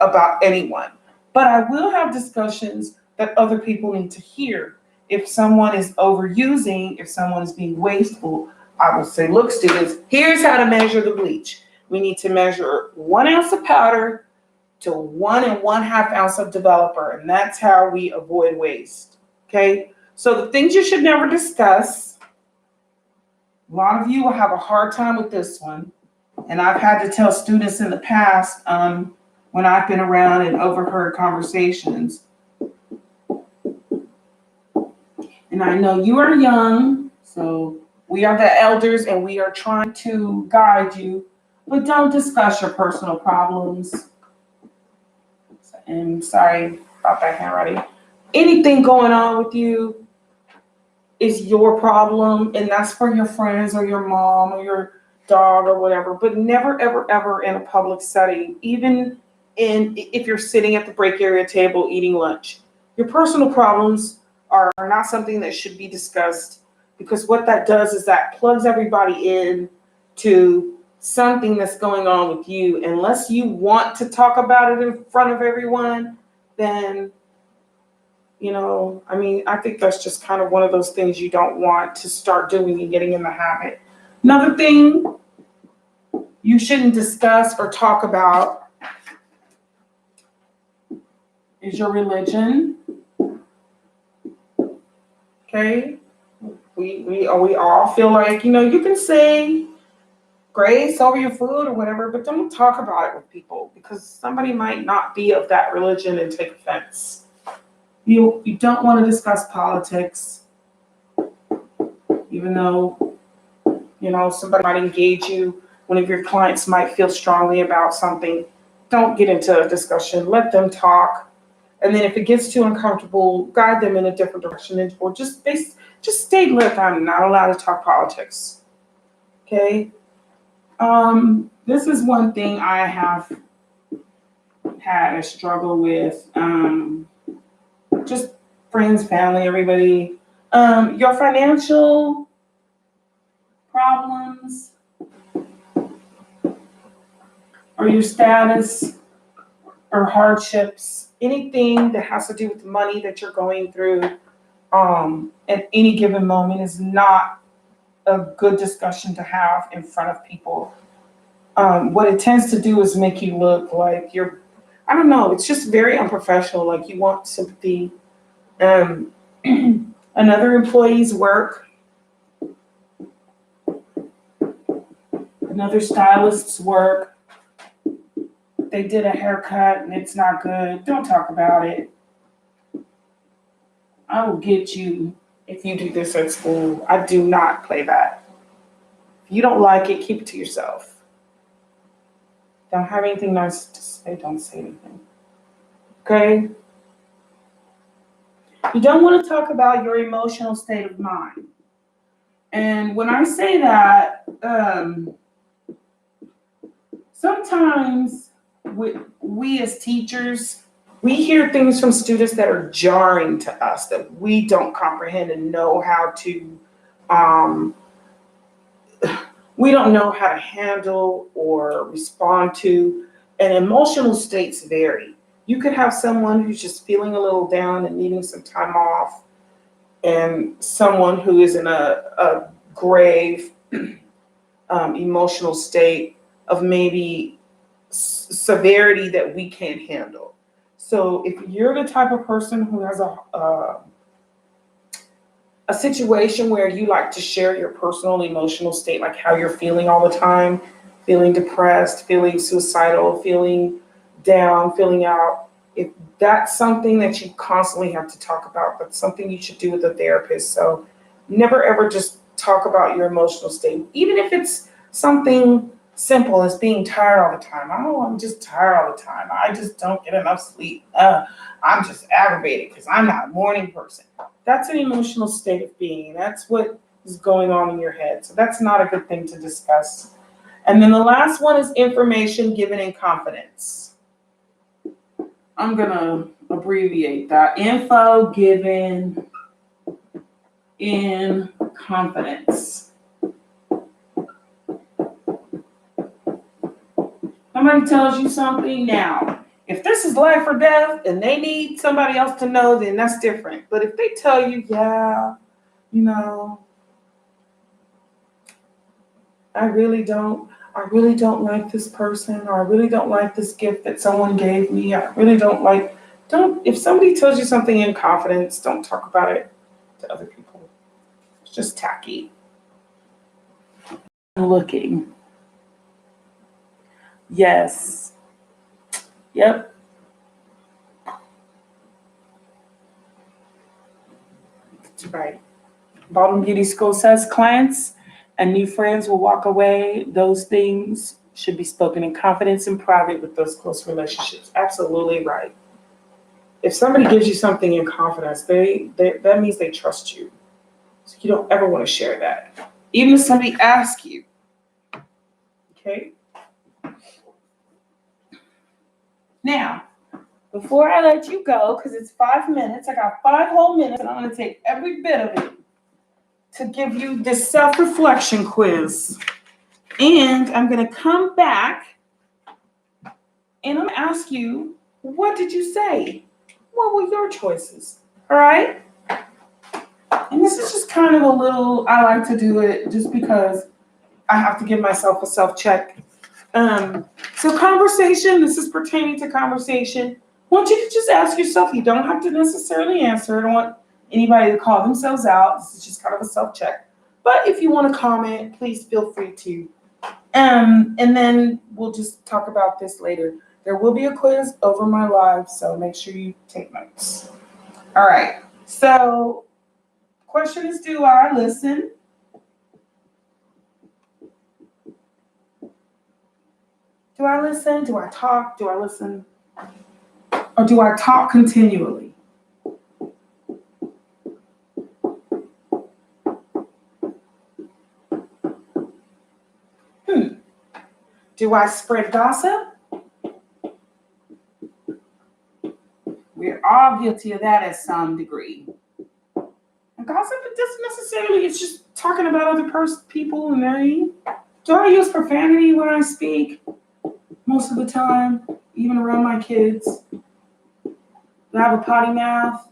about anyone. But I will have discussions that other people need to hear. If someone is overusing, if someone is being wasteful, I will say, look, students, here's how to measure the bleach. We need to measure 1 ounce of powder to 1 1/2 ounce of developer, and that's how we avoid waste, okay? So the things you should never discuss, a lot of you will have a hard time with this one, and I've had to tell students in the past when I've been around and overheard conversations. And I know you are young, so we are the elders and we are trying to guide you, but don't discuss your personal problems. And sorry about that handwriting. Anything going on with you is your problem, and that's for your friends or your mom or your dog or whatever, but never, ever, ever in a public setting, even if you're sitting at the break area table eating lunch. Your personal problems are not something that should be discussed, because what that does is that plugs everybody in to something that's going on with you. Unless you want to talk about it in front of everyone, then, I think that's just kind of one of those things you don't want to start doing and getting in the habit. Another thing you shouldn't discuss or talk about is your religion. Okay? We all feel like, you can say grace over your food or whatever, but don't talk about it with people, because somebody might not be of that religion and take offense. You don't want to discuss politics, even though, somebody might engage you. One of your clients might feel strongly about something. Don't get into a discussion. Let them talk. And then if it gets too uncomfortable, guide them in a different direction, or just state, look, I'm not allowed to talk politics. Okay? This is one thing I have had a struggle with. Just friends, family, everybody. Your financial problems or your status or hardships, anything that has to do with the money that you're going through at any given moment is not a good discussion to have in front of people. What it tends to do is make you look like I don't know, it's just very unprofessional, like you want sympathy. Another employee's work, another stylist's work, they did a haircut and it's not good, don't talk about it. I will get you if you do this at school. I do not play that. If you don't like it, keep it to yourself. Don't have anything nice to say, don't say anything. Okay? You don't want to talk about your emotional state of mind. And when I say that, sometimes we as teachers, we hear things from students that are jarring to us, that we don't comprehend and know how to, we don't know how to handle or respond to. And emotional states vary. You could have someone who's just feeling a little down and needing some time off, and someone who is in a grave emotional state of maybe severity that we can't handle. So if you're the type of person who has a situation where you like to share your personal emotional state, like how you're feeling all the time, feeling depressed, feeling suicidal, feeling down, feeling out, if that's something that you constantly have to talk about, that's something you should do with a therapist. So never ever just talk about your emotional state, even if it's something simple as being tired all the time. Oh, I'm just tired all the time. I just don't get enough sleep. I'm just aggravated because I'm not a morning person. That's an emotional state of being. That's what is going on in your head. So that's not a good thing to discuss. And then the last one is information given in confidence. I'm going to abbreviate that. Info given in confidence. Somebody tells you something now. If this is life or death and they need somebody else to know, then that's different. But if they tell you, yeah, I really don't like this person, or I really don't like this gift that someone gave me. If somebody tells you something in confidence, don't talk about it to other people. It's just tacky. I'm looking. Yes. Yep. That's right. Baldwin Beauty School says clients and new friends will walk away. Those things should be spoken in confidence and private with those close relationships. Absolutely right. If somebody gives you something in confidence, that means they trust you. So you don't ever want to share that. Even if somebody asks you. Okay? Now, before I let you go, because it's 5 minutes, I got 5 whole minutes, and I'm going to take every bit of it to give you this self-reflection quiz. And I'm going to come back and I'm going to ask you, what did you say? What were your choices? All right? And this is just kind of a little, I like to do it just because I have to give myself a self-check. So conversation, this is pertaining to conversation. I want you to just ask yourself, you don't have to necessarily answer. I don't want anybody to call themselves out. This is just kind of a self-check. But if you want to comment, please feel free to. And then we'll just talk about this later. There will be a quiz over my live, so make sure you take notes. All right. So, question is, do I listen? Do I listen? Do I talk? Do I listen? Or do I talk continually? Do I spread gossip? We're all guilty of that at some degree. And gossip, it doesn't necessarily, it's just talking about other people and their. Do I use profanity when I speak? Most of the time, even around my kids. Do I have a potty mouth?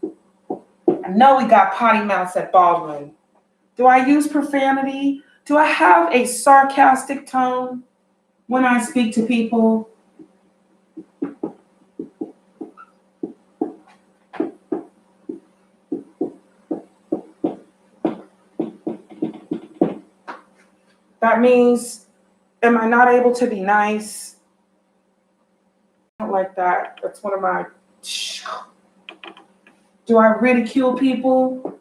I know we got potty mouths at Baldwin. Do I use profanity? Do I have a sarcastic tone when I speak to people? That means, am I not able to be nice? I don't like that. That's one of my. Do I ridicule people?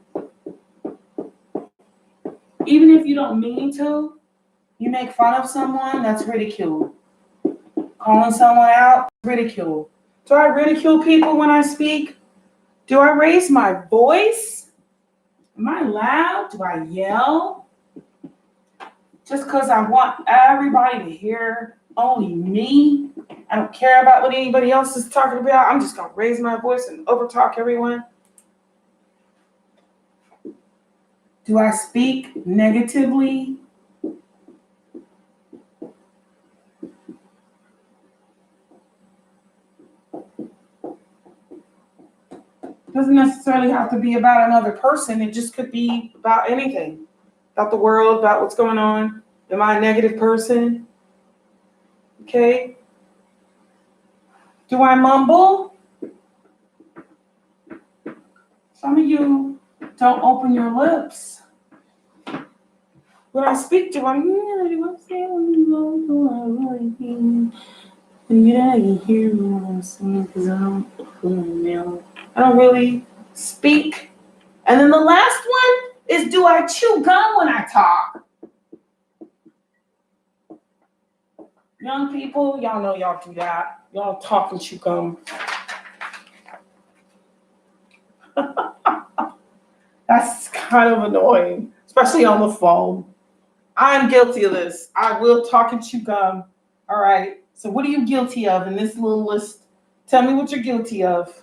Even if you don't mean to, you make fun of someone, that's ridicule. Calling someone out, ridicule. Do I ridicule people when I speak? Do I raise my voice? Am I loud? Do I yell? Just because I want everybody to hear only me? I don't care about what anybody else is talking about. I'm just going to raise my voice and overtalk everyone. Do I speak negatively? Doesn't necessarily have to be about another person. It just could be about anything. About the world, about what's going on. Am I a negative person? Okay. Do I mumble? Some of you don't open your lips. When I speak to them, I can hear what I'm saying because I don't really speak. And then the last one is, do I chew gum when I talk? Young people, y'all know y'all do that. Y'all talk and chew gum. That's kind of annoying, especially on the phone. I'm guilty of this. I will talk and chew gum. All right. So what are you guilty of in this little list? Tell me what you're guilty of.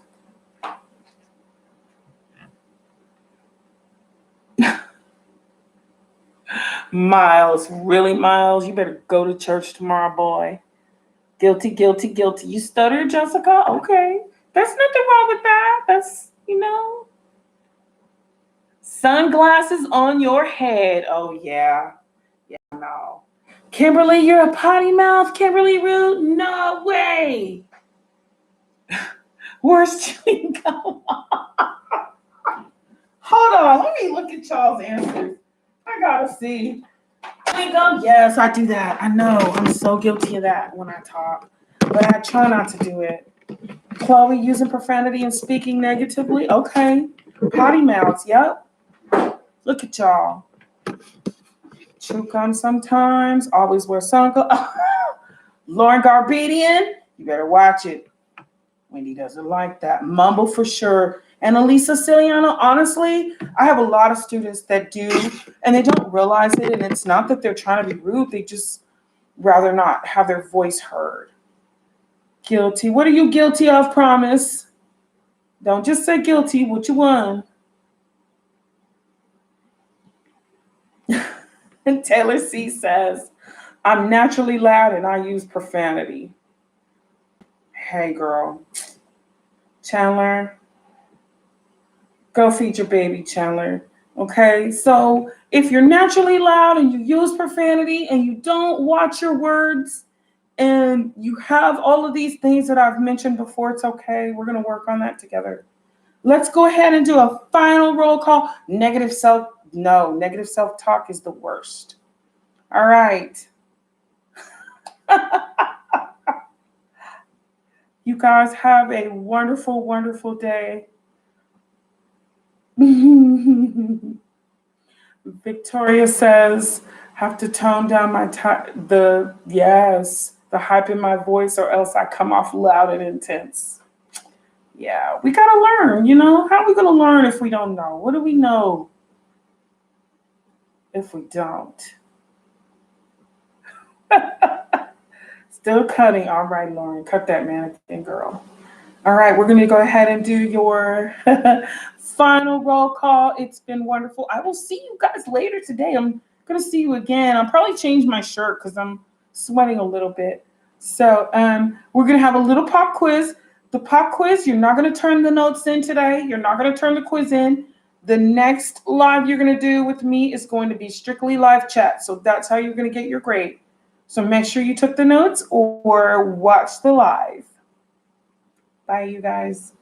Miles, really, Miles? You better go to church tomorrow, boy. Guilty, guilty, guilty. You stuttered, Jessica? Okay. There's nothing wrong with that. That's, Sunglasses on your head. Oh, yeah. Yeah, no. Kimberly, you're a potty mouth? Kimberly Root? No way. Where's chewing gum? Hold on. Let me look at y'all's answers. I gotta see. Chewing gum? Yes, I do that. I know. I'm so guilty of that when I talk. But I try not to do it. Chloe, using profanity and speaking negatively? Okay. Potty mouths, yep. Look at y'all. Chew gum sometimes. Always wear sunglasses. Lauren Garbedian, you better watch it. Wendy doesn't like that. Mumble for sure. And Elisa Ciliano, honestly, I have a lot of students that do, and they don't realize it. And it's not that they're trying to be rude. They just rather not have their voice heard. Guilty. What are you guilty of, Promise? Don't just say guilty. What you won? And Taylor C says, I'm naturally loud and I use profanity. Hey, girl. Chandler, go feed your baby, Chandler. Okay? So if you're naturally loud and you use profanity and you don't watch your words and you have all of these things that I've mentioned before, it's okay. We're going to work on that together. Let's go ahead and do a final roll call. Negative self-talk is the worst. All right. You guys have a wonderful, wonderful day. Victoria says, have to tone down the hype in my voice or else I come off loud and intense. Yeah, we got to learn, How are we going to learn if we don't know? What do we know if we don't? Still cutting. All right, Lauren, cut that mannequin, girl. All right, we're going to go ahead and do your final roll call. It's been wonderful. I will see you guys later today. I'm going to see you again. I'll probably change my shirt because I'm sweating a little bit. So we're going to have a little pop quiz. The pop quiz, you're not going to turn the notes in today. You're not going to turn the quiz in. The next live you're going to do with me is going to be strictly live chat. So that's how you're going to get your grade. So make sure you took the notes or watch the live. Bye, you guys.